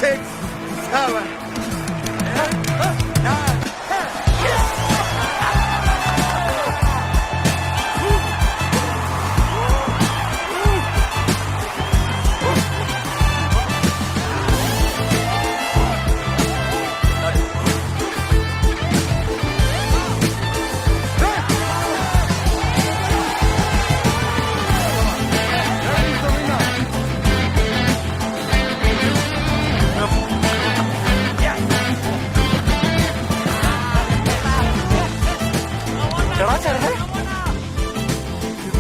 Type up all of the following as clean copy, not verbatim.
6, 7, 9.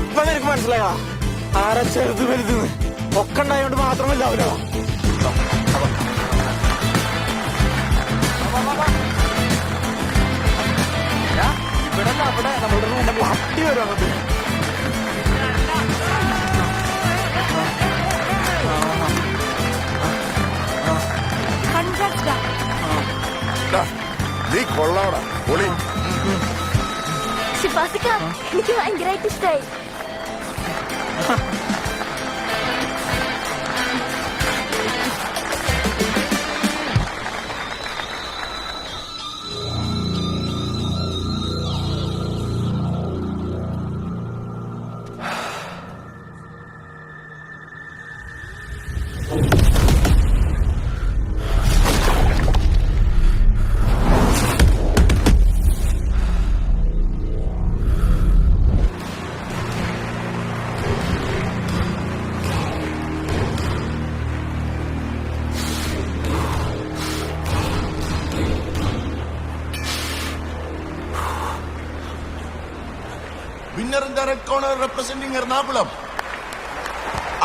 ഇപ്പൊ നിനക്ക് മനസ്സിലായോ ആരാ ചെറുത് വലുതെന്ന് ഒക്കെ ഉണ്ടായോണ്ട് മാത്രമല്ല അവരോ ഇവിടെ അവിടെ നമ്മുടെ റൂമിന്റെ പട്ടി വരും അങ്ങോട്ട് നീ കൊള്ളാവടാ പൊളി. ഷിഫാസിക്ക എനിക്ക് ഭയങ്കരമായിട്ട് ഇഷ്ടായി. Winner in the red corner representing Ernakulam.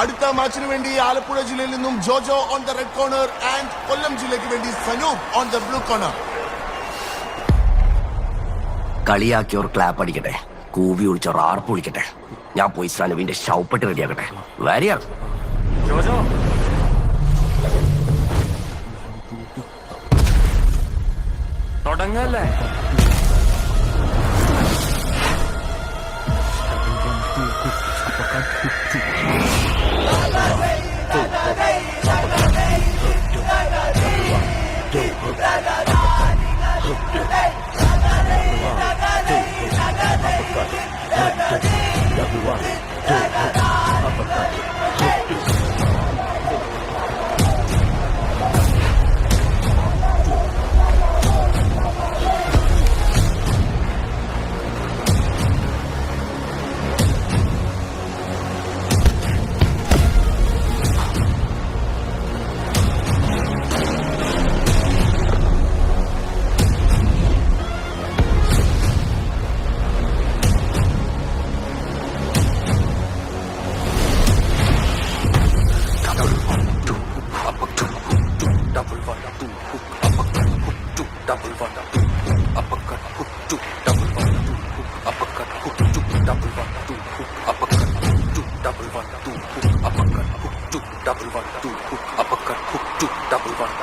അടുത്ത മാച്ചിന് വേണ്ടി ആലപ്പുഴ ജില്ലയിൽ നിന്നും Jojo on the red corner and Kollam ജില്ലയ്ക്ക് വേണ്ടി Sanoop on the blue corner. കളിയാക്കിയവർ ക്ലാപ്പ് അടിക്കട്ടെ, കൂവി വിളിച്ചവർ ആർപ്പ് വിളിക്കട്ടെ. ഞാൻ പോയി സനുവിന്റെ ഷൗപ്പെട്ട് റെഡിയാക്കട്ടെ. വരികയാണ് ജോജോ. തുടങ്ങല്ലേ?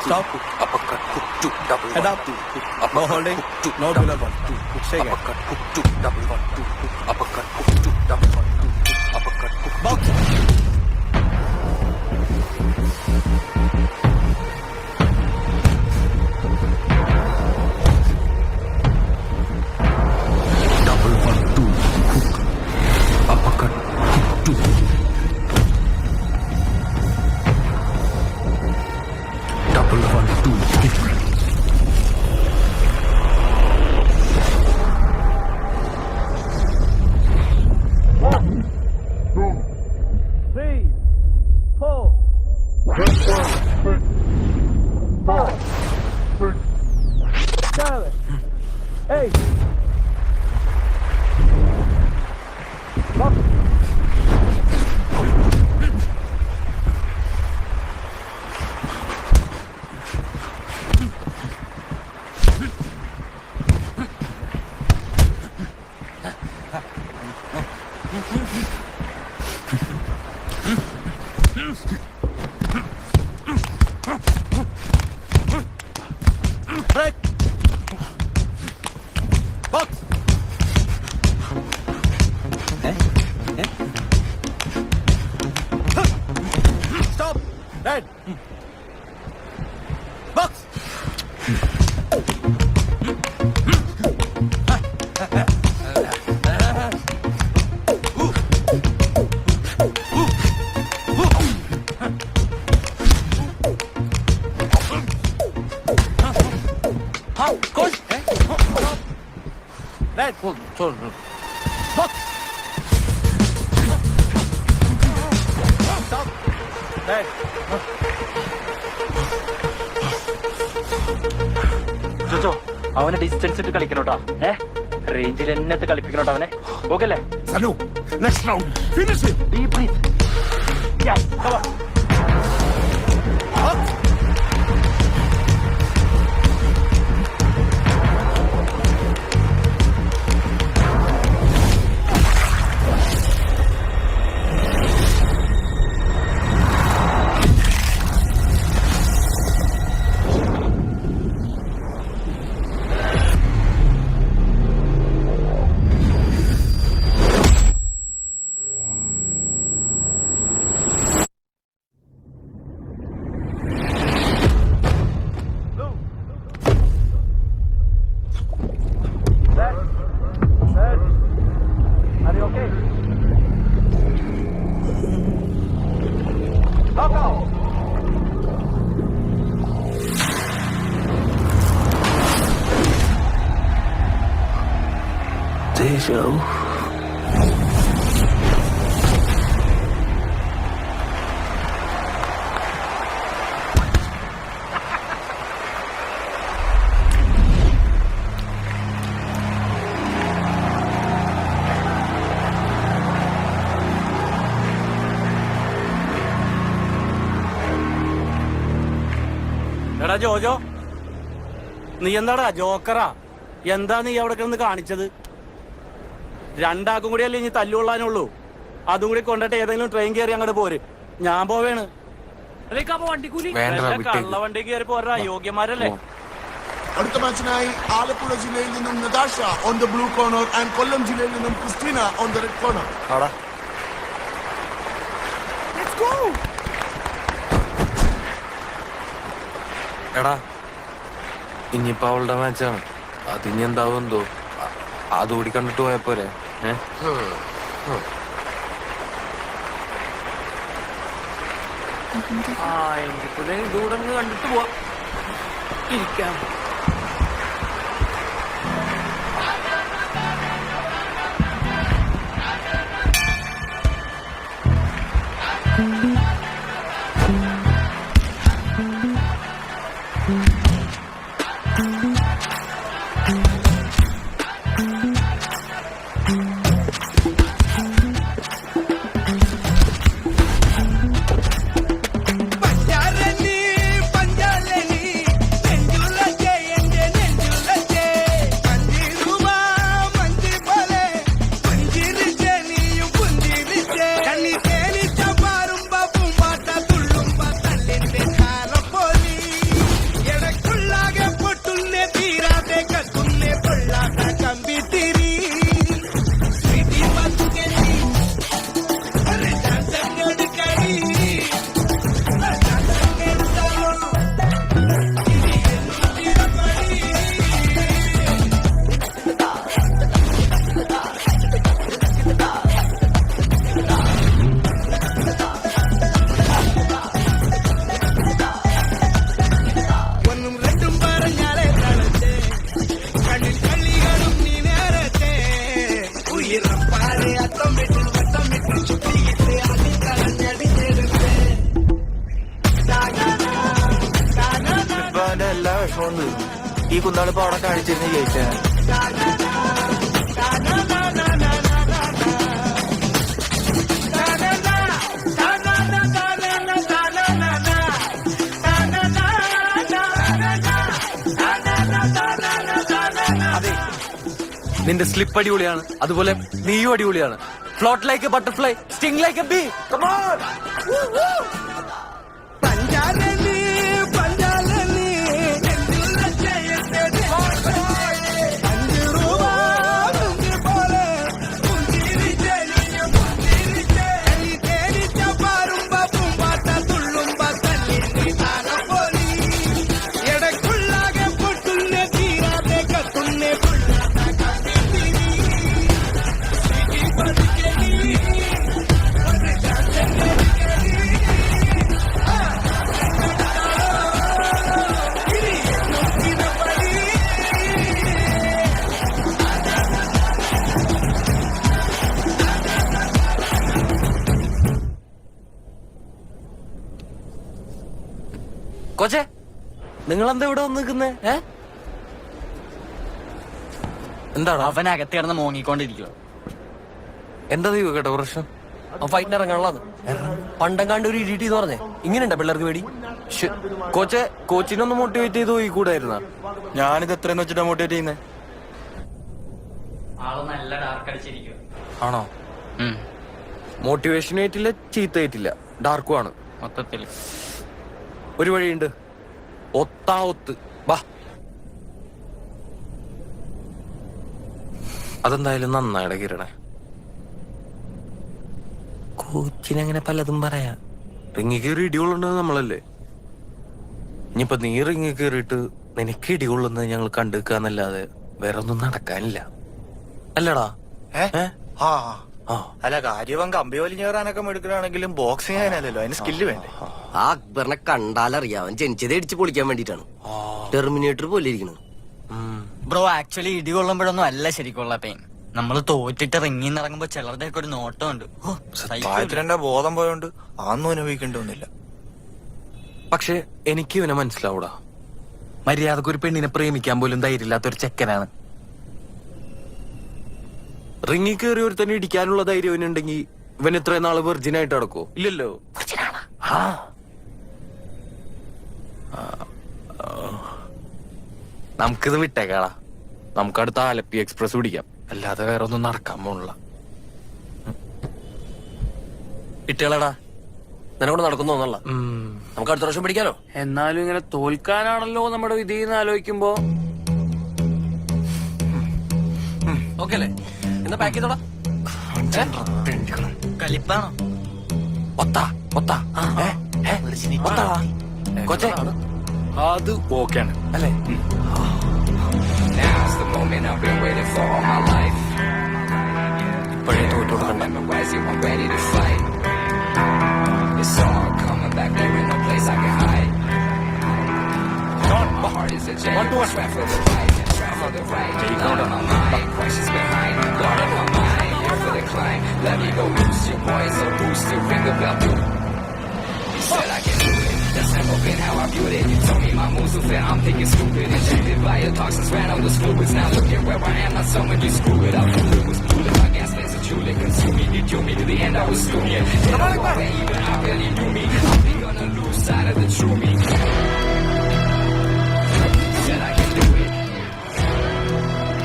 Stop. Uppercut. Hook, two, double head up. No holding. No double one. Say again. Uppercut. Hook, two, double one. Uppercut. Hook, two, double one. Uppercut. Hook. Box. double 1 2 hook uppercut hook 2 double 1 2 hook. Break. Box. Stop. Red. Koş. Ver. Dur. Bak. Ver. Jojo അവനെ distance ഇട്ട് കളിക്കണോട്ടാ. റേഞ്ചിൽ എന്നെ കളിപ്പിക്കണോട്ടോ അവനെ. Okay അല്ലേ? Sanu, next round. Finish it. Deep breathe. Yes, come on. Are you okay? Go. എടാ ജോജോ, നീ എന്താടാ ജോക്കറാ? എന്താ നീ അവിടെ കിടന്ന് കാണിച്ചത്? രണ്ടാക്കും കൂടി അല്ലേ ഇനി തല്ലുകൊള്ളാനുള്ളൂ. അതും കൂടി കൊണ്ടിട്ട് ഏതെങ്കിലും ട്രെയിൻ കയറി അങ്ങോട്ട് പോര്. ഞാൻ പോവേണ്. കള്ള വണ്ടി കയറി പോരാ, യോഗ്യന്മാരല്ലേ? അടുത്ത മാച്ചിനായി ആലപ്പുഴ ജില്ലയിൽ നിന്നും Natasha on the blue corner and Kollam ജില്ലയിൽ നിന്നും Christina on the red corner. എടാ ഇനിയിപ്പോ അവളുടെ മാച്ചാണ്. അതിനി എന്താവും എന്തോ. അതുകൂടി കണ്ടിട്ട് പോയപ്പോരെ. ദൂരെ കണ്ടിട്ട് പോവാ. ഇരിക്കാം. എല്ലാ വിഷമമുണ്ട്. ഈ കുന്നാളിപ്പോ അവിടെ കാണിച്ചിരുന്ന ജയിച്ച. അതെ, നിന്റെ സ്ലിപ്പ് അടിപൊളിയാണ്, അതുപോലെ നീയും അടിപൊളിയാണ്. Float like a butterfly, sting like a bee. Come on. കൊച്ചേ നിങ്ങളെന്താ ഇവിടെ വന്ന് നിൽക്കുന്നേ? എന്താണ് അവനകത്ത് കിടന്ന് മോങ്ങിക്കൊണ്ടിരിക്കുക. എന്താ ദൈവം കേട്ടോ പ്രശ്നം? ഫൈറ്റിന് ഇറങ്ങാനുള്ളത് പണ്ടങ്ങാണ്ട് ഒരു ഇടിയിട്ട് എന്ന് പറഞ്ഞേ. ഇങ്ങനെയുണ്ടോ പിള്ളേർക്ക് പേടി? കോച്ചെ കോച്ചിനൊന്ന് മോട്ടിവേറ്റ് ചെയ്ത് പോയി കൂടായിരുന്ന? ഞാനിത് എത്രയെന്ന് വെച്ചിട്ടാ മോട്ടിവേറ്റ് ചെയ്യുന്നേ? ആള് നല്ല ഡാർക്ക് അടിച്ചിരിക്കുക. ആണോ? മോട്ടിവേഷൻ ആയിട്ടില്ല, ചീത്ത ആയിട്ടില്ല, ഡാർക്കും ആണ് മൊത്തത്തില്. ഒരു വഴിയുണ്ട്, ഒത്ത് വാ. അതെന്തായാലും നന്നായിടെ കിരണേ. കോച്ചിനങ്ങനെ പലതും പറയാ. റിങ്ങി കയറി ഇടികൊള്ളുന്നത് നമ്മളല്ലേ. ഇനിയിപ്പൊ നീ റിങ്ങി കയറിയിട്ട് നിനക്ക് ഇടികൊള്ളുന്നത് ഞങ്ങൾ കണ്ടുവെക്കാന്നല്ലാതെ വേറെ ഒന്നും നടക്കാനില്ല, അല്ലടാ? അല്ല കാര്യവൻ കമ്പി വലിഞ്ഞു കയറാനൊക്കെ എടുക്കുകയാണെങ്കിലും ബോക്സിംഗ് അതിനല്ലല്ലോ, അതിന് സ്കില്ല് വേണ്ടേ? ആ അക്ബറിനെ കണ്ടാലറിയാം, അവൻ ജനിച്ചത് ഇടിച്ച് പൊളിക്കാൻ വേണ്ടിട്ടാണ്. ടെർമിനേറ്റർ പോലെ ഇരിക്കണു. ബ്രോ ആക്ച്വലി ഇടി കൊള്ളുമ്പോഴൊന്നും അല്ല ശരിക്കുള്ള പെയിൻ. നമ്മള് തോറ്റിട്ട് റിങ്ങിന്ന് ഇറങ്ങുമ്പോ ചിലരുടെയൊക്കെ ഒരു നോട്ടമുണ്ട്. പ്രായത്തിലെന്റെ ബോധം പോയോണ്ട് അതൊന്നും അനുഭവിക്കേണ്ടൊന്നുമില്ല. പക്ഷെ എനിക്ക് ഇവനെ മനസ്സിലാവൂടാ. മര്യാദക്ക് ഒരു പെണ്ണിനെ പ്രേമിക്കാൻ പോലും ധൈര്യമില്ലാത്തൊരു ചെക്കനാണ്. റിങ്ങി കയറി ഒരു തന്നെ ഇടിക്കാനുള്ള ധൈര്യം ഇവനുണ്ടെങ്കിൽ ഇവൻ ഇത്രയും നാള് വെർജിൻ ആയിട്ട് നടക്കോ? ഇല്ലല്ലോ. നമുക്കിത് വിട്ടേക്കാളാ. നമുക്ക് അടുത്ത ആലപ്പി എക്സ്പ്രസ് പിടിക്കാം, അല്ലാതെ വേറെ ഒന്നും നടക്കാൻ പോണില്ല. ഇട്ടേളടാ, നിനക്കൊണ്ട് നടക്കുന്നോന്നല്ല. നമുക്ക് അടുത്ത പ്രാവശ്യം പിടിക്കാലോ. എന്നാലും ഇങ്ങനെ തോൽക്കാനാണല്ലോ നമ്മുടെ വിധി എന്ന് ആലോചിക്കുമ്പോ ഓക്കെ അല്ലേ? എന്നാ പാക്ക് ചെയ്തോടാ. കലിപ്പാണോ? കൊച്ചേ അത് ഓക്കെയാണ് അല്ലേ? ഇപ്പോഴേ തോറ്റു കൊടുക്കണ്ട.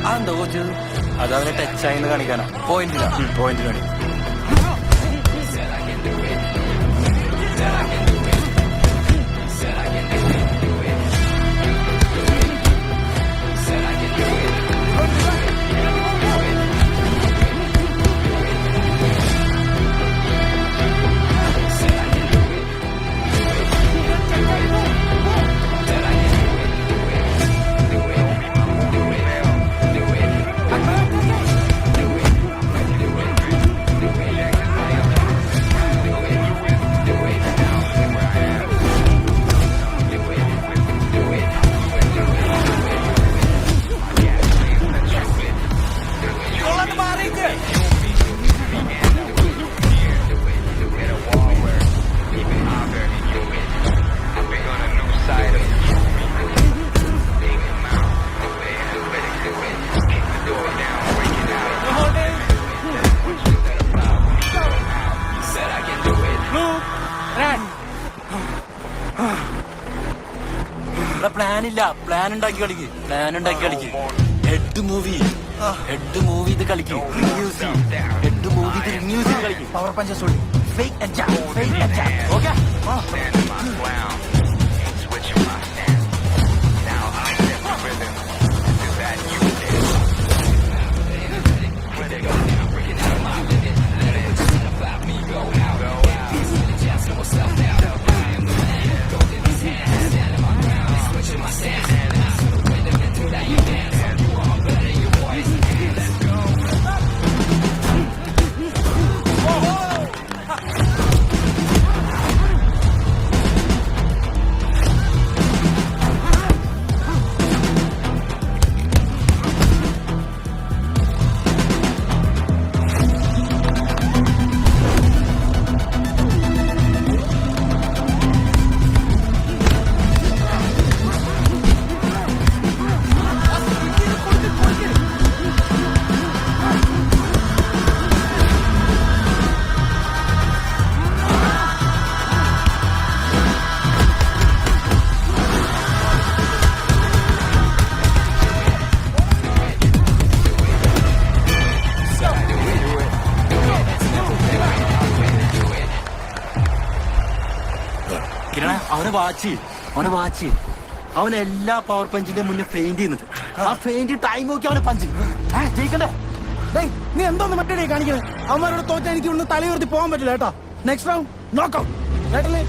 അതെന്താ കോച്ച്? അതവനെ ടച്ചായിന്ന് കാണിക്കാനാ. പോയിന്റില്ല, പോയിന്റ് കാണി. പ്ലാനില്ല, പ്ലാൻ ഉണ്ടാക്കി കളിക്ക്. ഹെഡ് മൂവി ഇത് കളിക്കും. ഹെഡ് മൂവി ഇത് റിന്യൂസ് ചെയ്ത് കളിക്കും. Power punches fake attack, fake attack. Okay. കിരണ അവനെ വാച്ച് അവൻ എല്ലാ പവർ പഞ്ചിന്റെ മുന്നേ ഫെയിന്റ് ചെയ്യുന്നുണ്ട്. ആ ഫെയിന്റ് ടൈം നോക്കി അവനെ പഞ്ച് ജയിക്കണ്ടേ? ഡേയ്, നീ എന്തോന്ന് മറ്റേ കാണിക്കുന്നത്? അവന്മാരോട് തോറ്റാ എനിക്ക് ഇവിടുന്ന് തലയുയർത്തി പോകാൻ പറ്റില്ല കേട്ടോ. നെക്സ്റ്റ് റൗണ്ട് നോക്കാം കേട്ടല്ലേ?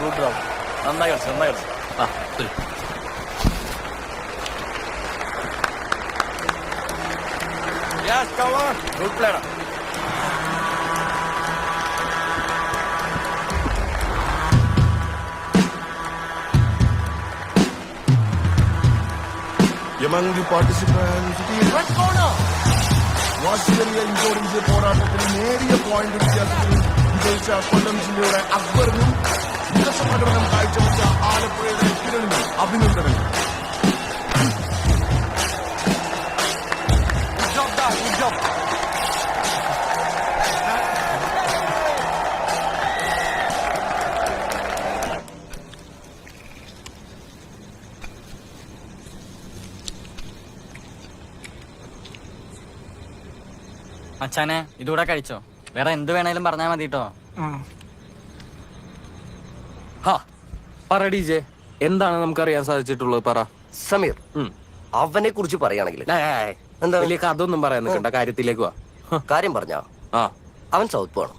Good round. നന്നായി കളിച്ചു. ആ ശരി. Good പ്ലേഡാ. Among the participants, the red corner. വാശിയേറിയ ഇഞ്ചോടിഞ്ച് പോരാട്ടത്തിൽ നേരിയ പോയിന്റ് വ്യത്യാസത്തിൽ വിജയിച്ച കൊല്ലം ജില്ലയുടെ അക്ബറിനും മികച്ച പ്രകടനം കാഴ്ചവെച്ച ആലപ്പുഴയുടെ കിരണിനും അഭിനന്ദനങ്ങൾ. അച്ഛനെ ഇതുകൂടെ കഴിച്ചോ, വേറെ എന്ത് വേണേലും പറഞ്ഞാൽ മതി കേട്ടോ. പറ ഡീജെ, എന്താണ് നമുക്കറിയാൻ സാധിച്ചിട്ടുള്ളത്? പറ സമീർ, അവനെ കുറിച്ച് പറയുകയാണെങ്കിൽ എന്താ വലിയ കഥൊന്നും പറയാൻ നിൽക്കണ്ട, കാര്യത്തിലേക്ക് വാ. കാര്യം പറഞ്ഞാ അവൻ സൗത്ത് പോകണം.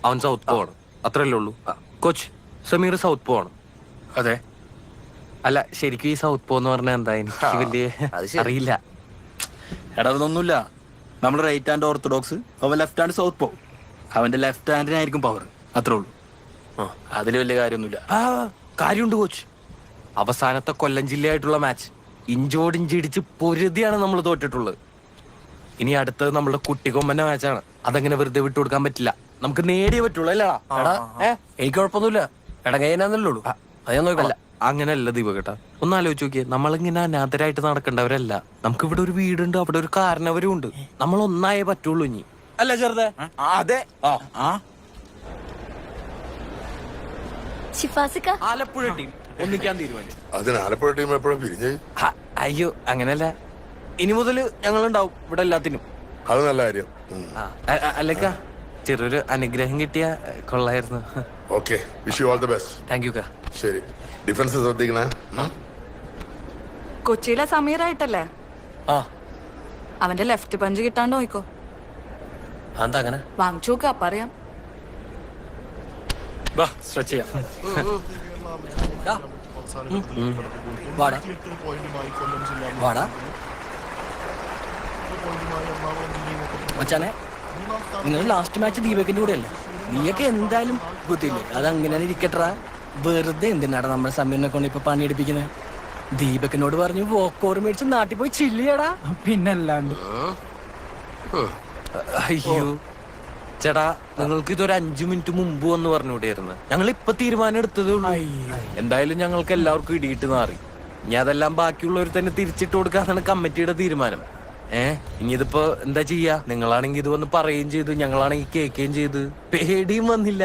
അവൻ സൗത്ത് പോകണം, അത്രല്ലേ ഉള്ളൂ. കോച്ച്, സമീർ സൗത്ത് പോകണം. അതെ. അല്ല, ശരിക്കും ഈ സൗത്ത് പോ എന്ന് പറഞ്ഞാൽ എന്താ? എനിക്ക് വലിയ അറിയില്ല. എടാ അതൊന്നുമില്ല. നമ്മൾ റൈറ്റ് ഹാൻഡ് ഓർത്തഡോക്സ്, അവൻ ലെഫ്റ്റ് ഹാൻഡ് സൗത്ത് പോ. അവന്റെ ലെഫ്റ്റ് ഹാൻഡിനായിരിക്കും പവർ, അത്രേ ഉള്ളൂ. അതിൽ വലിയ കാര്യമൊന്നുമില്ല. കാര്യമുണ്ട് കോച്ച്. അവസാനത്തെ കൊല്ലം ജില്ലയായിട്ടുള്ള മാച്ച് ഇഞ്ചോടിഞ്ചിടിച്ച് പൊരുതിയാണ് നമ്മൾ തോറ്റിട്ടുള്ളത്. ഇനി അടുത്തത് നമ്മളുടെ കുട്ടിക്കൊമ്പന്റെ മാച്ചാണ്. അതങ്ങനെ വെറുതെ വിട്ടു കൊടുക്കാൻ പറ്റില്ല, നമുക്ക് നേടിയേ പറ്റുള്ളൂ. അല്ലടാ? എനിക്ക് കുഴപ്പമൊന്നുമില്ല. ഇടകൈനാന്നല്ലേ ഉള്ളൂ. അല്ല, അങ്ങനെയല്ല ദീപകേട്ടാ, ഒന്ന് ആലോചിച്ച് നോക്കിയേ. നമ്മളിങ്ങനെ അനാഥരായിട്ട് നടക്കേണ്ടവരല്ല. നമുക്ക് ഇവിടെ ഒരു വീടുണ്ട്, അവിടെ ഒരു കാരണവരും ഉണ്ട്. നമ്മൾ ഒന്നായേ പറ്റുള്ളൂ ഇനി. അല്ല ചെറുതെ? അതെ. ഷിഫാസിക്ക, ആലപ്പുഴ ടീം ഒന്നിക്കാൻ തീരുമാനിച്ചു. അതിന് ആലപ്പുഴ ടീം എപ്പോഴും പിരിഞ്ഞു. അയ്യോ, അങ്ങനെയല്ല. ഇനി മുതല് ഞങ്ങളുണ്ടാവും ഇവിടെ എല്ലാത്തിനും. അത് നല്ല കാര്യം. അല്ലക്ക, ചെറിയൊരു അനുഗ്രഹം കിട്ടിയ കൊള്ളായിരുന്നു. Okay, wish you all the best. Thank you. ശരി, ഡിഫൻസ് ശ്രദ്ധിക്കണേ. കൊച്ചിയിലെ സമീറായിട്ടല്ലേ? അവന്റെ ലെഫ്റ്റ് പഞ്ച് കിട്ടാണ്ട് നോക്കോ. എന്താ അങ്ങനെ? വാങ്ങിച്ചു നോക്ക, അപ്പൊ അറിയാം. മച്ചാനെ, നിങ്ങൾ ലാസ്റ്റ് മാച്ച് ദീപകിന്റെ കൂടെ അല്ലേ? നീയൊക്കെ എന്തായാലും ബുദ്ധിയില്ലേ? അതങ്ങനെ ഇരിക്കട്ടാ. വെറുതെ എന്തിനാടാ നമ്മുടെ സമീറിനെ കൊണ്ട് ഇപ്പൊ പണിയെടുപ്പിക്കുന്നത്? ദീപകിനോട് പറഞ്ഞു വോക്കോർ മേടിച്ച് നാട്ടിൽ പോയി ചില്ലിയടാ. പിന്നല്ലാണ്ട്. അയ്യോ, ചേട്ടാ നിങ്ങൾക്ക് ഇതൊരു 5 മിനിറ്റ് മുമ്പ് വന്ന് പറഞ്ഞുകൂടിയായിരുന്നു. ഞങ്ങൾ ഇപ്പൊ തീരുമാനം എടുത്തതേ ഉള്ളൂ. എന്തായാലും ഞങ്ങൾക്ക് എല്ലാവർക്കും ഇടിയിട്ട് മാറി. ഇനി അതെല്ലാം ബാക്കിയുള്ളവർ തന്നെ തിരിച്ചിട്ട് കൊടുക്കാന്നാണ് കമ്മിറ്റിയുടെ തീരുമാനം. ഇനി ഇതിപ്പോ എന്താ ചെയ്യാ? നിങ്ങളാണെങ്കിൽ ഇത് വന്ന് പറയുകയും ചെയ്തു, ഞങ്ങളാണെങ്കിൽ കേൾക്കുകയും ചെയ്തു. പേടിയും വന്നില്ല.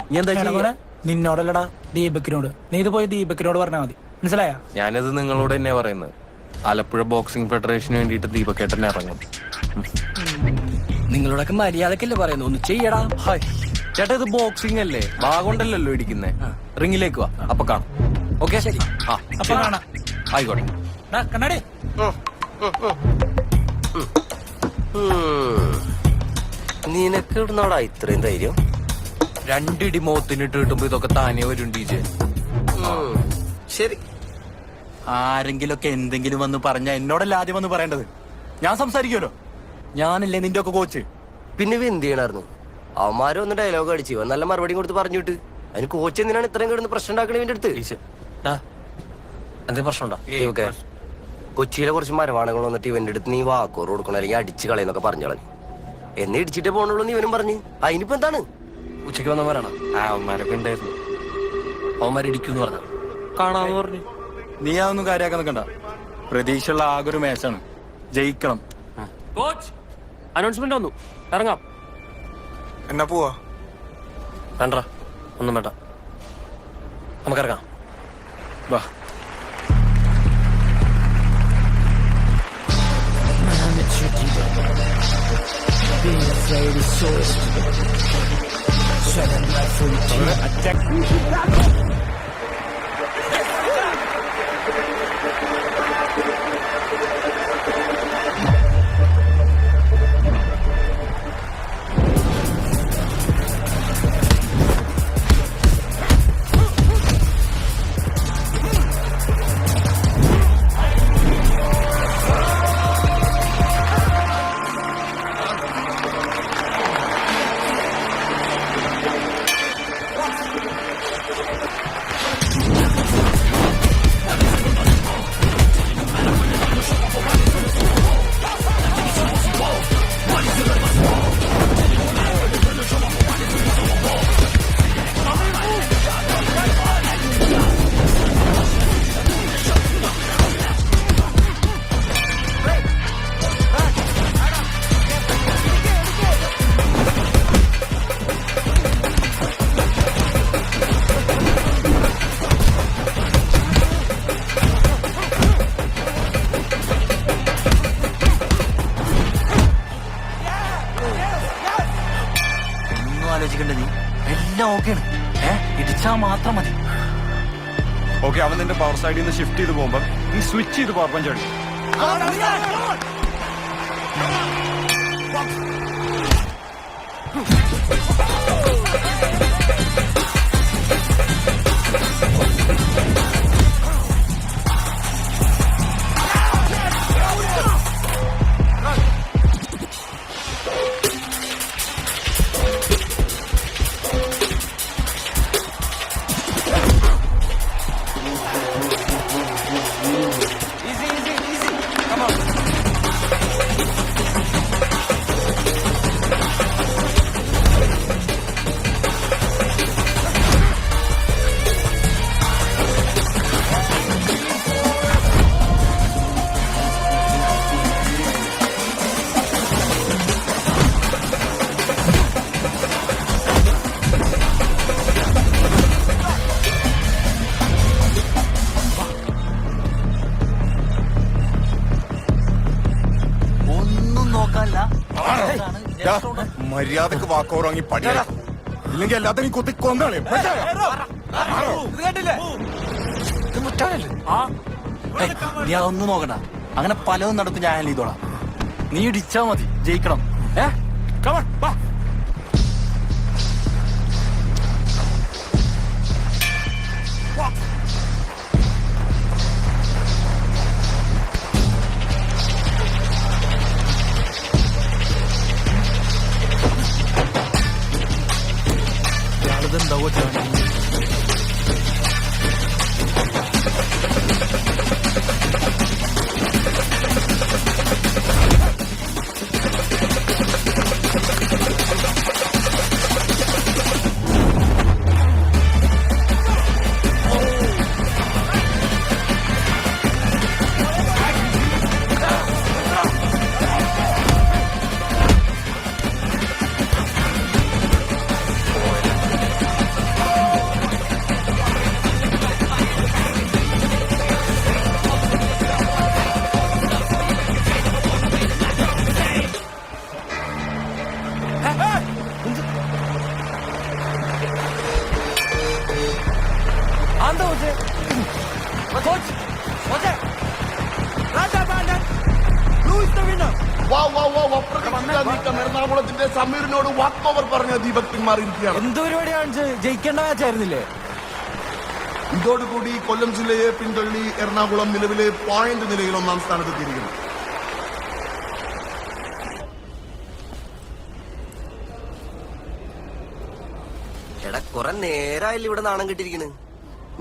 ഇനി എന്താ ചെയ്യാ? നിന്നോടല്ലടാ, ദീപക്കിനോട്. നീ ഇത് പോയി ദീപക്കിനോട് പറഞ്ഞാൽ മതി, മനസ്സിലായ? ഞാനത് നിങ്ങളോട് തന്നെ പറയുന്നത്. ആലപ്പുഴ ബോക്സിംഗ് ഫെഡറേഷന് വേണ്ടിയിട്ട് ദീപക്കേട്ടൻ ഇറങ്ങും. നിങ്ങളോടൊക്കെ മര്യാദക്കല്ലേ പറയുന്നു, ഒന്ന് ചെയ്യടാ. ഹായ് ചേട്ടാ, ഇത് ബോക്സിംഗ് അല്ലേ, ഭാഗമുണ്ടല്ലോ ഇടിക്കുന്നേ. റിങ്ങിലേക്ക് വാ, അപ്പൊ കാണാം. ഓക്കെ ശരി. അപ്പൊ കാണാം. ആയിക്കോട്ടെ. കണ്ണാടി നിനക്ക് ഇടുന്നോടാ ഇത്രയും ധൈര്യം? 2 ഇടി മോത്തിനിട്ട് കിട്ടുമ്പോ ഇതൊക്കെ താനേ വരും ടീച്ചർ. ശരി, ആരെങ്കിലൊക്കെ എന്തെങ്കിലും വന്ന് പറഞ്ഞാ എന്നോടല്ല ആദ്യം വന്ന് പറയേണ്ടത്. ഞാൻ സംസാരിക്കുമല്ലോ, ഞാനല്ലേ നിന്റെ ഒക്കെ കോച്ച്. പിന്നെ ഇവ എന്ത് ചെയ്യണായിരുന്നു? അവന്മാരും ഒന്ന് ഡയലോഗ് അടിച്ചു, നല്ല മറുപടി കൊടുത്ത് പറഞ്ഞു വിട്ട്. അതിന് കോച്ച് എന്തിനാണ് ഇത്രയും കിടന്ന് പ്രശ്നം ഉണ്ടാക്കണേ ഇവന്റെ അടുത്ത്? എന്തെങ്കിലും പ്രശ്നമുണ്ടോ? കൊച്ചിയിലെ കുറച്ച് മരവാണകൾ വന്നിട്ട് ഇവന്റെ അടുത്ത് നീ വാക്കോറ് കൊടുക്കണം, അല്ലെങ്കിൽ അടിച്ച് കളയെന്നൊക്കെ പറഞ്ഞോളെ. എന്നെ ഇടിച്ചിട്ടേ പോണുള്ളൂ എന്ന് ഇവനും പറഞ്ഞു. അതിനിപ്പോ എന്താണ്? ഉച്ചയ്ക്ക് വന്നവരാണ് അവന്മാരൊക്കെ ഉണ്ടായിരുന്നു. അവന്മാരിടിക്കൂന്ന് പറഞ്ഞു, കാണാന്ന് പറഞ്ഞു. നീ അതൊന്നും കാര്യമാക്കാൻ നിൽക്കണ്ട. പ്രതീക്ഷയുള്ള ആകെ ഒരു മാച്ചാണ്, ജയിക്കണം. കോച്ച് അനൗൺസ്മെന്റ് വന്നു, ഇറങ്ങാം. എന്നാ പോവാ? വേണ്ട, ഒന്നും വേണ്ട, നമുക്കിറങ്ങാം. വാ. ആലോചിക്കണ്ട, നീ എല്ലാം ഓക്കെയാണ്. ഇടിച്ചാ മാത്രം മതി. ഓക്കെ, അവൻ നിന്റെ പവർ സൈഡിൽ നിന്ന് ഷിഫ്റ്റ് ചെയ്ത് പോകുമ്പോ നീ സ്വിച്ച് ചെയ്ത് പവർ പഞ്ച് അടി. മര്യാദക്ക് വാക്കോറങ്ങി പടിയാ, ഇല്ലെങ്കിൽ എല്ലാത്തിനും കുത്തി കൊന്നാളെ. നീ അതൊന്നും നോക്കണ്ട, അങ്ങനെ പലതും നടക്കും. ഞാൻ ഹാൻഡിൽ ചെയ്തോളാം. നീ ഇടിച്ചാ മതി, ജയിക്കണം. ഇതെന്താവോ അപ്രതീക്ഷിത നീക്കം എറണാകുളത്തിന്റെ സമീറിനോട് വാക്ക് ഓവർ പറഞ്ഞ ദീപക് പിന്മാറിയിരിക്കുകയാണ്. എന്ത് പരിപാടിയാണ്? ജയിക്കേണ്ട മാച്ചായിരുന്നില്ലേ? ഇതോടുകൂടി കൊല്ലം ജില്ലയെ പിന്തള്ളി എറണാകുളം നിലവിലെ പോയിന്റ് നിലയിൽ 1-ാം സ്ഥാനത്തെത്തിയിരിക്കുന്നു. എടാ കൊറേ നേരായില്ല ഇവിടെ നാണം കെട്ടിരിക്കണ്.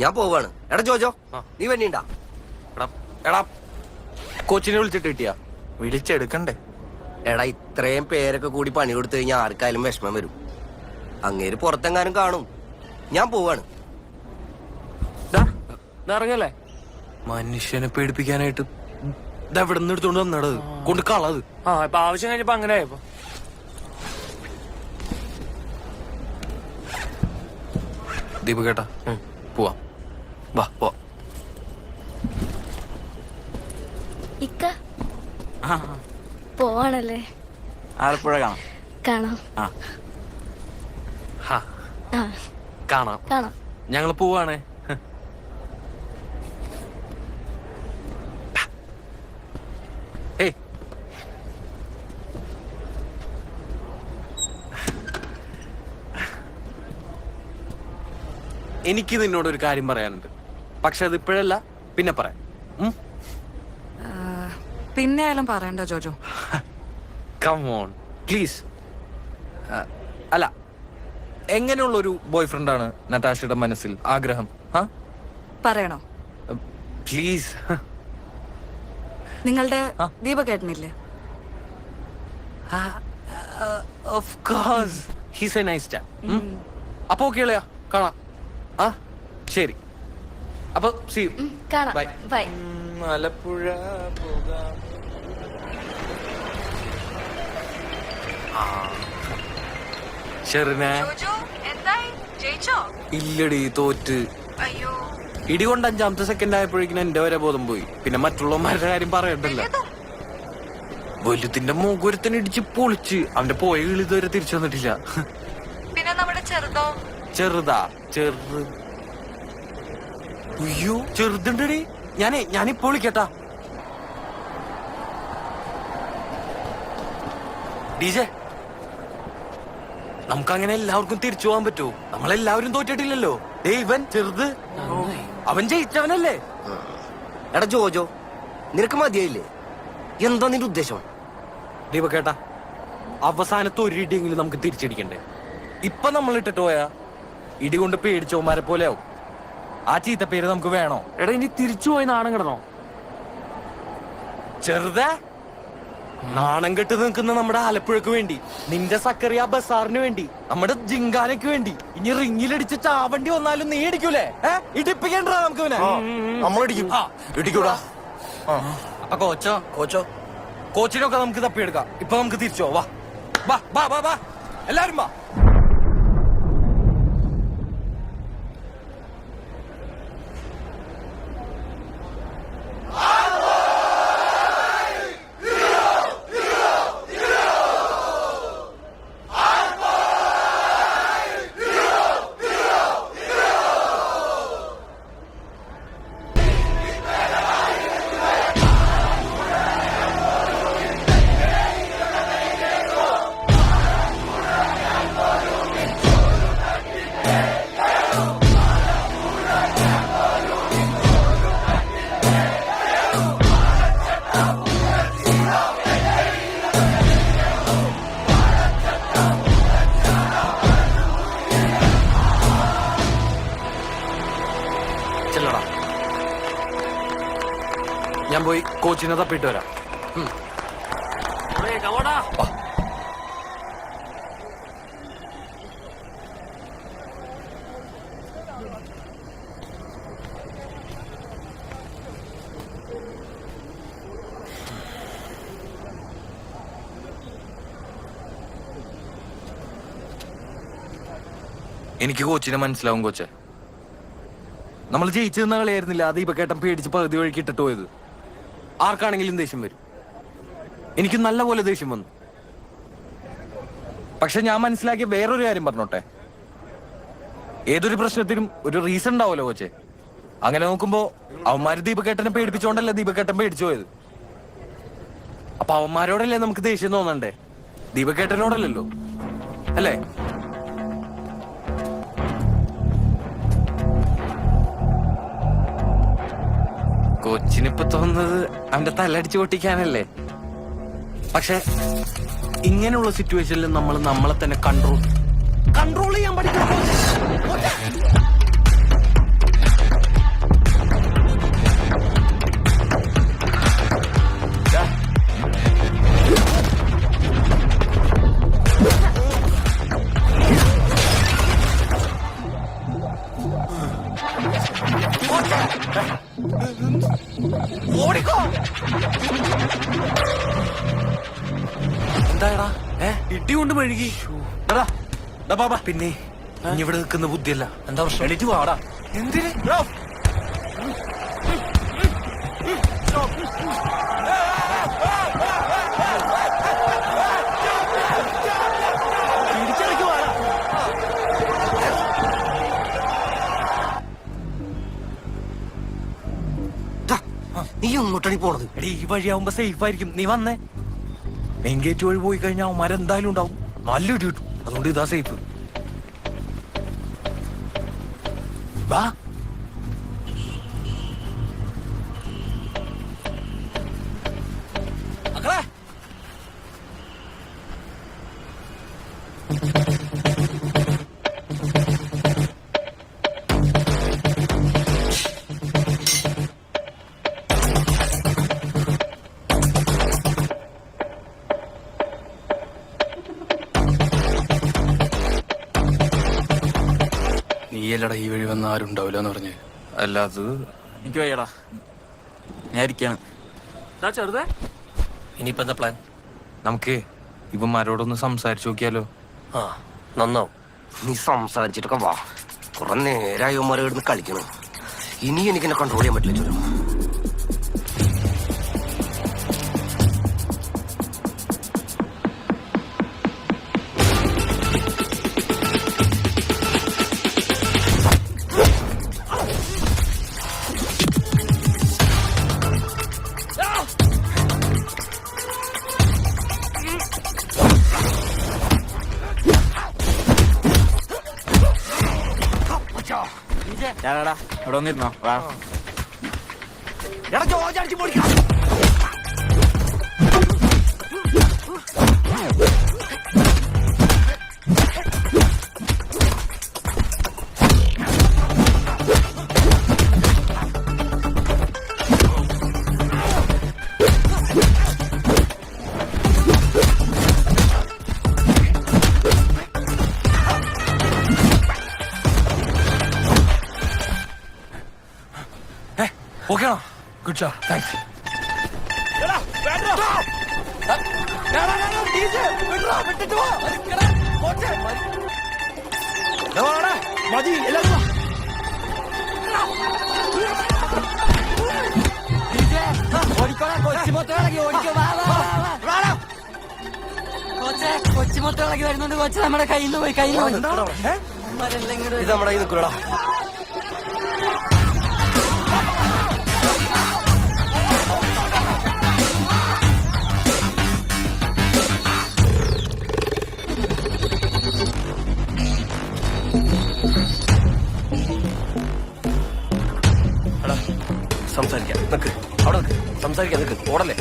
ഞാൻ പോവാണ്. എടാ ജോജോ നീ വന്നിണ്ടാ? എടാ കോച്ചിനെ വിളിച്ചിട്ട് കിട്ടിയാ? വിളിച്ചെടുക്കണ്ടേ? എടാ ഇത്രയും പേരൊക്കെ കൂടി പണി കൊടുത്തു കഴിഞ്ഞാൽ ആർക്കായാലും വിഷമം വരും. അങ്ങേര് പുറത്തെങ്ങാനും കാണും. ഞാൻ പോവാണ്. ഇറങ്ങല്ലേ? മനുഷ്യനെ പേടിപ്പിക്കാനായിട്ട് എവിടെ നിന്ന് എടുത്തോണ്ട് വന്നടത് കൊണ്ട് കളത്. ഇപ്പൊ ആവശ്യം കഴിഞ്ഞപ്പോ അങ്ങനെ ആയപ്പോ ദീപ കേട്ടാ പോവാം. വാ പോ. ഇക്ക പോവാണല്ലേ? ആലപ്പുഴ കാണാം. കാണാം. ഹാ ആ കാണാം. കാണാം. ഞങ്ങള് പോവാണേ. ഏയ് എനിക്ക് നിന്നോടൊരു കാര്യം പറയാനുണ്ട്. പക്ഷെ അത് ഇപ്പോഴല്ല, പിന്നെ പറയാം. പിന്നെ ആയാലും പറയണ്ട ജോജോ. Come on please. അല്ല, എങ്ങനെയുള്ള ഒരു ബോയ് ഫ്രണ്ടാണ് നറ്റാഷയുടെ മനസ്സിൽ ആഗ്രഹം? പറയണോ? പ്ലീസ്. നിങ്ങളുടെ ദീപകേട്ടനില്ലേ? Of course, he's a nice chap. അപ്പൊ ഓക്കെയാ, കാണാം. ശരി, അപ്പൊ സീ യു. കാണാം. ബൈ. ബൈ. ആലപ്പുഴ പോകാം. ഷെറിനെ ഇല്ലടി, തോറ്റ്. ഇടികൊണ്ട് 5-ാമത്തെ സെക്കൻഡ് ആയപ്പോഴേക്കും എന്റെ വരെ ബോധം പോയി. പിന്നെ മറ്റുള്ളവന്മാരുടെ കാര്യം പറയണ്ടല്ലോ. വലുതിന്റെ മുഖുരത്തിന് ഇടിച്ച് പൊളിച്ച് അവന്റെ പോയ കിളി ഇതുവരെ തിരിച്ചു വന്നിട്ടില്ല. പിന്നെ നമ്മുടെ ചെറുതോ? ചെറുതാ? അയ്യോ ചെറുതുണ്ടടി. ഞാനിപ്പോ വിളിക്കട്ടാ. ഡീജെ, നമുക്കങ്ങനെ എല്ലാവർക്കും തിരിച്ചു പോകാൻ പറ്റുമോ? നമ്മളെല്ലാവരും തോറ്റിട്ടില്ലല്ലോ. ഇവൻ ചെറുത്, അവൻ ജയിച്ചവനല്ലേ? എടാ ജോജോ നിനക്ക് മതിയായില്ലേ? എന്താ നിന്റെ ഉദ്ദേശം? ദീപ കേട്ടാ, അവസാനത്തെ ഒരു ഇടിയെങ്കിലും നമുക്ക് തിരിച്ചടിക്കണ്ടേ? ഇപ്പൊ നമ്മൾ ഇട്ടിട്ട് പോയാ ഇടി കൊണ്ട് പേടിച്ചോമാരെ പോലെ ആവും. ആ ചീത്ത പേര് നമുക്ക് വേണോ? എടാ ഇനി തിരിച്ചു പോയി നാണം കിടന്നോ? ചെറുതേ, നാണം കെട്ട് നിൽക്കുന്ന നമ്മുടെ ആലപ്പുഴക്ക് വേണ്ടി, നിന്റെ സക്കറിയ ബസാറിന് വേണ്ടി, നമ്മുടെ ജിങ്കാനയ്ക്ക് വേണ്ടി ഇനി റിങ്ങിലടിച്ച് ചാവണ്ടി വന്നാലും നീ ഇടിക്കൂലേ? ഇടിപ്പിക്കണ്ട നമുക്ക്. നമ്മളിടിക്കും. ഇടിക്കൂടാ. അപ്പൊ കോച്ചിനൊക്കെ നമുക്ക് തപ്പിയെടുക്കാം. ഇപ്പൊ നമുക്ക് തിരിച്ചോ. വാ വാ വാ വാ വാ, എല്ലാരും വാ. ഞാൻ പോയി കോച്ചിനെ തപ്പിട്ട് വരാം. എനിക്ക് കോച്ചിനെ മനസ്സിലാവും. കോച്ച്, നമ്മൾ ജയിച്ചു നിന്ന കളിയായിരുന്നില്ല. അത് ഇപ്പൊ കേട്ടൻ പേടിച്ച് പകുതി വഴിക്ക് ഇട്ടിട്ട് പോയത്. ആർക്കാണെങ്കിലും ദേഷ്യം വരും. എനിക്ക് നല്ല പോലെ ദേഷ്യം വന്നു. പക്ഷെ ഞാൻ മനസ്സിലാക്കിയ വേറൊരു കാര്യം പറഞ്ഞോട്ടെ. ഏതൊരു പ്രശ്നത്തിനും ഒരു റീസൺ ഉണ്ടാവുമല്ലോ കോച്ചെ. അങ്ങനെ നോക്കുമ്പോ അവന്മാര് ദീപക്കേട്ടനെ പേടിപ്പിച്ചോണ്ടല്ലേ ദീപക്കേട്ടൻ പേടിച്ചു പോയത്. അപ്പൊ അവന്മാരോടല്ലേ നമുക്ക് ദേഷ്യം തോന്നണ്ടേ, ദീപക്കേട്ടനോടല്ലോ അല്ലേ? കൊച്ചിനിപ്പൊ തോന്നുന്നത് അവന്റെ തലടിച്ചു പൊട്ടിക്കാനല്ലേ. പക്ഷെ ഇങ്ങനെയുള്ള സിറ്റുവേഷനിൽ നമ്മൾ നമ്മളെ തന്നെ കൺട്രോൾ ചെയ്യാൻ പഠിക്കണം. ഓടിക്കോ. എന്താടാ ഇടി കൊണ്ട് മെഴുകി? പിന്നെ ഇനി ഇവിടെ നിൽക്കുന്ന ബുദ്ധിയല്ല. എന്താ പ്രശ്നം? എണീറ്റ് വാടാ. എന്തിന്? നീ ഇങ്ങോട്ടണി പോണത്? എടീ, ഈ വഴിയാവുമ്പോ സേഫ് ആയിരിക്കും. നീ വന്നേ. മെയിൻ ഗേറ്റ് വഴി പോയി കഴിഞ്ഞാൽ അവന്മാരെന്തായാലും ഉണ്ടാവും. നല്ല ഇടി കിട്ടും. അതുകൊണ്ട് ഇതാ സേഫ്. വാ. മക്കളെ, നീയല്ലടാ ഈ വഴി വന്ന ആരും ഉണ്ടാവില്ല എന്ന് പറഞ്ഞ്. അല്ല, അത് എനിക്ക് വയ്യടാ, ഞാൻ ഇരിക്കാണ്. ചെറുതേ, ഇനിയിപ്പോ എന്താ പ്ലാൻ? നമുക്ക് ഇവന്മാരോടൊന്ന് സംസാരിച്ചു നോക്കിയാലോ? ആ, നന്നാവും. നീ സംസാരിച്ചിട്ടൊക്കെ വാ. കുറെ നേരായി ഇവന്മാരെ ഇവിടുന്ന് കളിക്കണം. ഇനി എനിക്കെന്നെ കൺട്രോൾ ചെയ്യാൻ പറ്റില്ല. ചൊല്ലും ഞാനടാ ഇവിടെ വന്നിരുന്നോ? വാ. ഓക്കെ ആണോ? Good shot, thanks. മതി, എല്ലാവരും കൊച്ചി മൊത്തം ഇളകി വരുന്നുണ്ട്. കൊച്ചു നമ്മുടെ കയ്യിൽ നിന്ന് പോയി. ഇത് നമ്മുടെ കയ്യിൽ നിൽക്കൂടാ. സംസാരിക്കാം, നിക്ക് അവിടെ നിക്ക്. സംസാരിക്കാം, നിക്ക്. ഓടല്ലേ?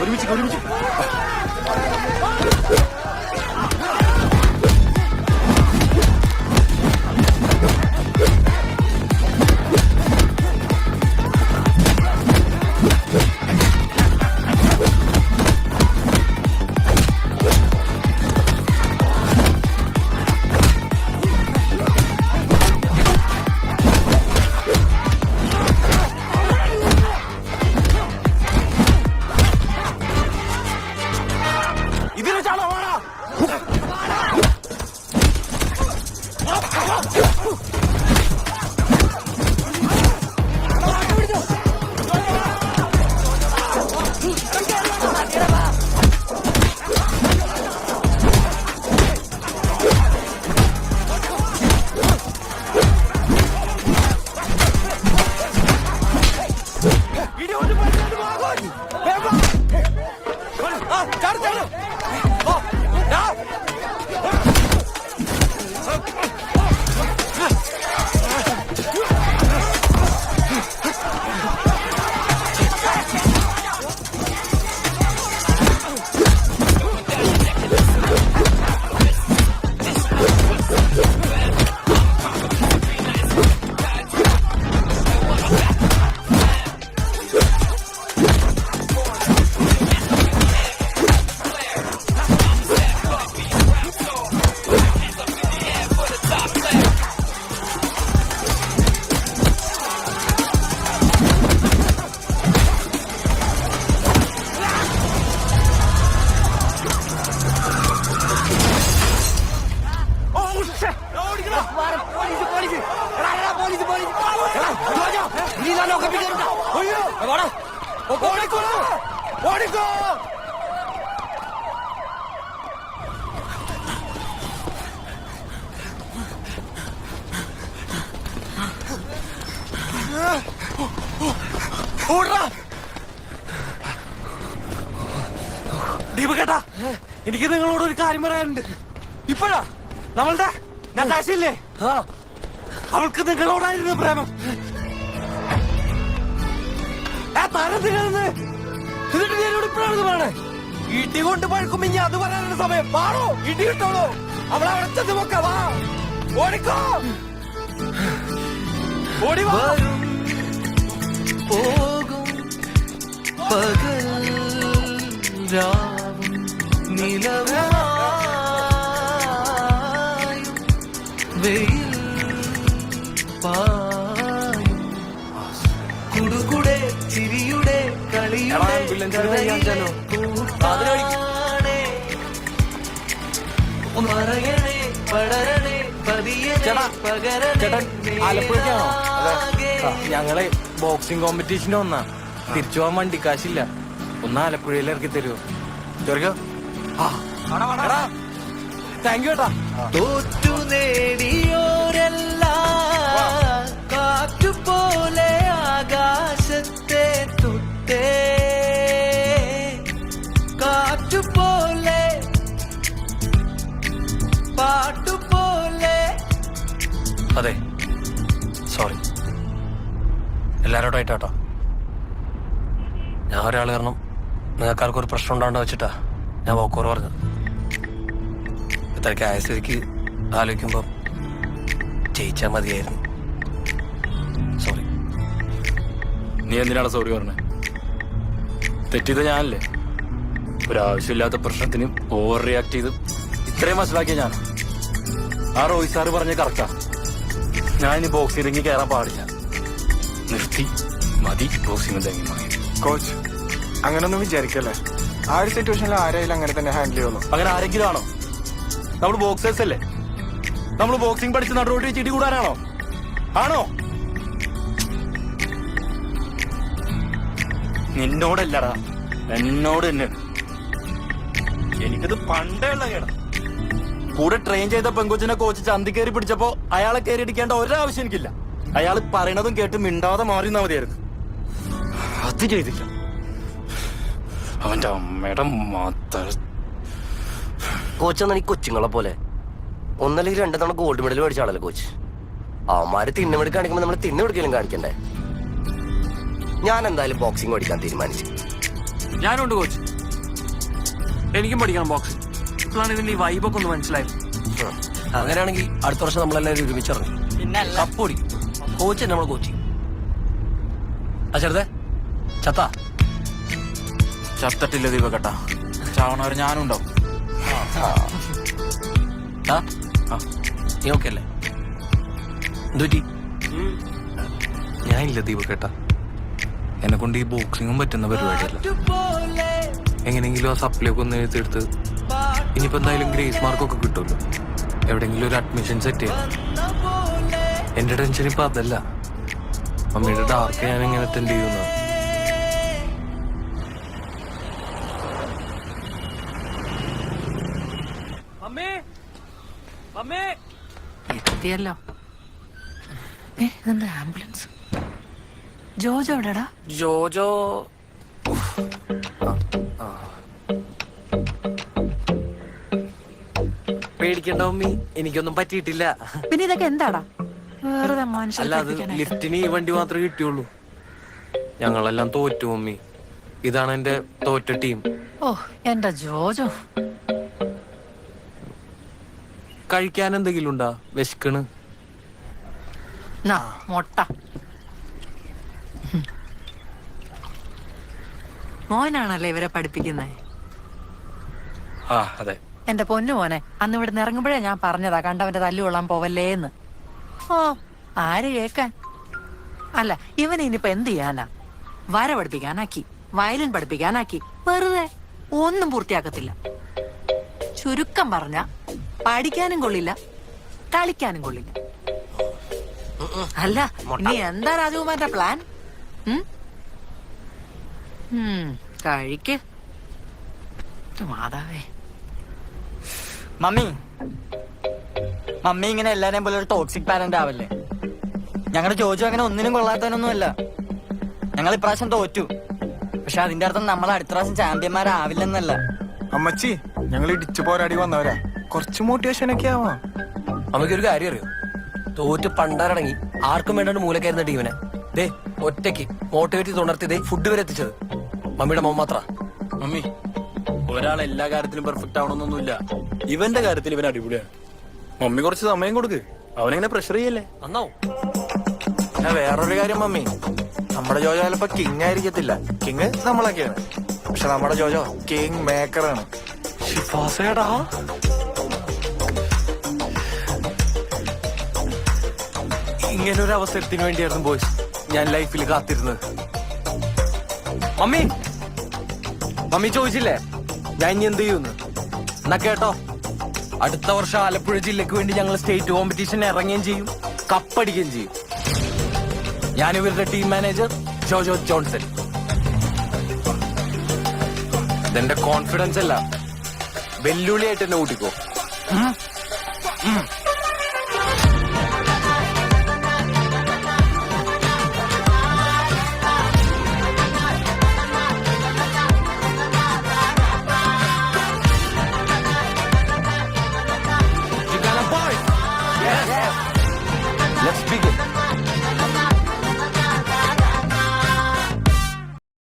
ഒരുമിച്ച് ദീപകേട്ടാ, എനിക്ക് നിങ്ങളോട് ഒരു കാര്യം പറയാനുണ്ട്. ഇപ്പോഴാ നമ്മളുടെ നതാശയില്ലേ, അവൾക്ക് നിങ്ങളോടായിരുന്നു പ്രേമം. എന്നിട്ട് ഞാനോട് ഇപ്പോഴാണ് പറയണേ, ഇടി കൊണ്ട് പഴുക്കും. ഇനി അത് പറയാനുള്ള സമയം പാടോ, ഇടി കിട്ടോളൂ. അവളെ അവിടെ ചെന്ന് നോക്കാം. വാ, ഓടിക്കോ, ഓടി വാ. പോകും പകൽ രാവും നിലവായും വെയിൽ പായും കുടുകുടെ ചിരിയുടെ കളിയുടെ മറയണേ പടരണേ ആലപ്പുഴക്കാണോ? ഞങ്ങളെ ബോക്സിംഗ് കോമ്പറ്റീഷന് വന്നാ. തിരിച്ചു പോകാൻ വണ്ടിക്കാശില്ല. ഒന്ന് ആലപ്പുഴയിൽ ഇറക്കി തരുമോ? താങ്ക് യു ഏട്ടാ. തോറ്റു നേടിയോരെല്ലാം കാറ്റുപോലെ ആകാശത്തെ തൊട്ടേ കാറ്റുപോലെ പാട്ടുപോലെ. അതെ, സോറി എല്ലാരോടായിട്ടോ. ഞാൻ ഒരാൾ കാരണം നിങ്ങൾക്കാർക്കൊരു പ്രശ്നം ഉണ്ടാണ്ട് വെച്ചിട്ടാ ഞാൻ വോക്കോറ് പറഞ്ഞത്. ഇത്രയ്ക്ക് ആയ സ്ഥിതിക്ക് ആലോചിക്കുമ്പോ ജയിച്ചാ മതിയായിരുന്നു. സോറി. നീ എന്തിനാണ് സോറി പറഞ്ഞേ? തെറ്റിയത് ഞാനല്ലേ? ഒരാവശ്യമില്ലാത്ത പ്രശ്നത്തിന് ഓവർ റിയാക്ട് ചെയ്ത് ഇത്രയും മനസ്സിലാക്കിയ ഞാൻ. ആ റോയ് സാറ് പറഞ്ഞ കറക്റ്റാ. ഞാൻ ഇനി ബോക്സിംഗ് റിംഗിൽ കയറാൻ പാടില്ല. നിർത്തി, മതി ബോക്സിംഗ് തെങ്ങി മാറി. കോച്ച് അങ്ങനൊന്നും വിചാരിക്കല്ലേ. ആ ഒരു സിറ്റുവേഷനിൽ ആരായാലും അങ്ങനെ തന്നെ ഹാൻഡിൽ ചെയ്യുള്ളൂ. അങ്ങനെ ആരെങ്കിലും ആണോ? നമ്മൾ ബോക്സേഴ്സ് അല്ലേ? നമ്മൾ ബോക്സിംഗ് പഠിച്ച് നടുറോട്ട് വെച്ച് ഇടി കൂടാനാണോ? ആണോ? നിന്നോടല്ലടാ, എന്നോട് തന്നെ. എനിക്കത് പണ്ടേ ഉള്ള കേടാ. കൂടെ ട്രെയിൻ ചെയ്ത പെങ്കൊച്ചിനെ കോച്ച് ചന്തി കയറി പിടിച്ചപ്പോ അയാളെ കയറി അടിക്കേണ്ട ഒരാവശ്യം എനിക്കില്ല. അയാൾ പറയണതും കേട്ട് മിണ്ടാതെ മാറിന്നാ മതിയായിരുന്നു. അത് ചെയ്തില്ല. അവന്റെ അമ്മയുടെ കോച്ച് എന്നാ ഈ കൊച്ചുങ്ങളെ പോലെ ഒന്നല്ലെങ്കിൽ 2 തവണ ഗോൾഡ് മെഡൽ മേടിച്ച ആളല്ലേ കോച്ച്. അവന്മാര് തിണ്ണമെടുക്ക് കാണിക്കുമ്പോ നമ്മൾ തിണ്ണെടുക്കലും കാണിക്കണ്ടേ? ഞാൻ എന്തായാലും ബോക്സിംഗ് പഠിക്കാൻ തീരുമാനിച്ചു. ഞാനുണ്ട് കോച്ച്, എനിക്കും പഠിക്കണം ബോക്സിംഗ്. ഇപ്പോഴാണ് ഇതിന്റെ ഈ വൈബൊക്കെ ഒന്ന് മനസ്സിലായത്. അങ്ങനെയാണെങ്കിൽ അടുത്ത വർഷം നമ്മളെല്ലാവരും ഒരുമിച്ചിറങ്ങി കപ്പൊടി. കോച്ച് നമ്മൾ കോച്ച് ചെറുതെ ചത്ത ചത്തട്ടില്ല ദീപകേട്ടാ. ചാവണവരെ ഞാനും ഉണ്ടാവും. നീ ഓക്കെ അല്ലേ? എന്തുപറ്റി? ഞാനില്ല ദീപകേട്ടാ, എന്നെ കൊണ്ട് ഈ ബോക്സിംഗും പറ്റുന്ന പരിപാടിയല്ല. എങ്ങനെയെങ്കിലും ആ സപ്ലിയൊക്കെ ഒന്ന് എഴുതിയെടുത്ത് ഇനിയിപ്പോ എന്തായാലും ഗ്രേസ് മാർക്കൊക്കെ കിട്ടുമല്ലോ, എവിടെയെങ്കിലും ഒരു അഡ്മിഷൻ സെറ്റ് ചെയ്യാം. എന്റെ ടെൻഷൻ ഇപ്പൊ അതല്ല, മമ്മിയുടെ ഡാർക്ക് ഞാൻ എങ്ങനെ അറ്റൻഡ് ചെയ്യുന്ന. എത്തിയല്ലോ. ആംബുലൻസ്. ജോജോ എവിടെടാ? ജോജോ പേടിക്കണ്ട മമ്മി, എനിക്കൊന്നും പറ്റിയിട്ടില്ല. പിന്നെ ഇതൊക്കെ എന്താടാ? വെറുതെ അല്ല, അത് ലിഫ്റ്റിന് ഈ വണ്ടി മാത്രമേ കിട്ടിയുള്ളൂ. ഞങ്ങളെല്ലാം തോറ്റു മമ്മി. ഇതാണ് എന്റെ തോറ്റ ടീം. ഓ എന്റെ ജോജോ. കഴിക്കാൻ എന്തെങ്കിലും ഉണ്ടാ? വിശക്കണ്. മുട്ട. മോനാണല്ലേ ഇവരെ പഠിപ്പിക്കുന്നേ? ആ അതെ. എന്റെ പൊന്നു മോനെ, അന്ന് ഇവിടെ നിന്ന് ഇറങ്ങുമ്പോഴേ ഞാൻ പറഞ്ഞതാ കണ്ടവന്റെ തല്ലുകൊള്ളാൻ പോവല്ലേന്ന്. ഓ ആര് കേക്കാൻ? അല്ല, ഇവനെ ഇനിയിപ്പോ എന്ത് ചെയ്യാനാ? വര പഠിപ്പിക്കാനാക്കി, വയലിൻ പഠിപ്പിക്കാനാക്കി, വെറുതെ ഒന്നും പൂർത്തിയാക്കത്തില്ല. ചുരുക്കം പറഞ്ഞ പഠിക്കാനും കൊള്ളില്ല, കളിക്കാനും കൊള്ളില്ല. അല്ല, ഇനി എന്താ രാജകുമാരന്റെ പ്ലാൻ? കഴിക്ക് മാതാവേ. മമ്മി മമ്മി ഇങ്ങനെ എല്ലാരെയും പോലെ ഒരു ടോക്സിക് പാരന്റ് ആവല്ലേ. ഞങ്ങളുടെ ജോജു അങ്ങനെ ഒന്നിനും കൊള്ളാത്തവനൊന്നുമല്ല. ഞങ്ങൾ ഇപ്രാവശ്യം തോറ്റു. പക്ഷെ അതിന്റെ അർത്ഥം നമ്മൾ അടുത്ത പ്രാവശ്യം ചാമ്പ്യന്മാരാവില്ലെന്നല്ല. അമ്മച്ചി ഞങ്ങൾ ഇടിച്ചു പോരാടി വന്നവരാ, കുറച്ച് മോട്ടിവേഷൻ ഒക്കെ ആവാം. അമ്മയ്ക്കൊരു കാര്യം അറിയോ? തോറ്റ് പണ്ടാരടങ്ങി ആർക്കും വേണ്ടാണ്ട് മൂലക്കായിരുന്ന ടീമിനെ ദേ ഒറ്റയ്ക്ക് മോട്ടിവേറ്റ് തുണർത്തി ദേ ഫുഡ് വരെ എത്തിച്ചത് മമ്മിയുടെ മോൻ മാത്ര. മമ്മി ഒരാൾ എല്ലാ കാര്യത്തിലും പെർഫെക്റ്റ് ആവണമെന്നൊന്നുമില്ല. ഇവന്റെ കാര്യത്തിൽ ഇവൻ അടിപൊളിയാണ്. മമ്മി കുറച്ച് സമയം കൊടുക്ക്, അവനെങ്ങനെ പ്രഷർ ചെയ്യല്ലേ, നന്നാവും. വേറൊരു കാര്യം മമ്മി, നമ്മുടെ ജോജോ ചിലപ്പോ കിങ് ആയിരിക്കത്തില്ല. കിങ് നമ്മളൊക്കെയാണ്, പക്ഷെ നമ്മുടെ ജോജോ കിങ് മേക്കറാണ്. ഷിഫാസേടാ ഇങ്ങനൊരു അവസരത്തിന് വേണ്ടിയായിരുന്നു ബോയ്സ് ഞാൻ ലൈഫിൽ കാത്തിരുന്നത്. മമ്മി മമ്മി ചോദിച്ചില്ലേ ഞാൻ ഇനി എന്ത് ചെയ്യുന്നു? എന്നാ കേട്ടോ, അടുത്ത വർഷം ആലപ്പുഴ ജില്ലക്ക് വേണ്ടി ഞങ്ങൾ സ്റ്റേറ്റ് കോമ്പറ്റീഷൻ ഇറങ്ങുകയും ചെയ്യും, കപ്പടിക്കുകയും ചെയ്യും. ഞാൻ ഇവരുടെ ടീം മാനേജർ ജോജോ ജോൺസൺ. ഇതെന്റെ കോൺഫിഡൻസ് അല്ല, വെല്ലുവിളിയായിട്ട് എന്നെ കൂട്ടിക്കോ.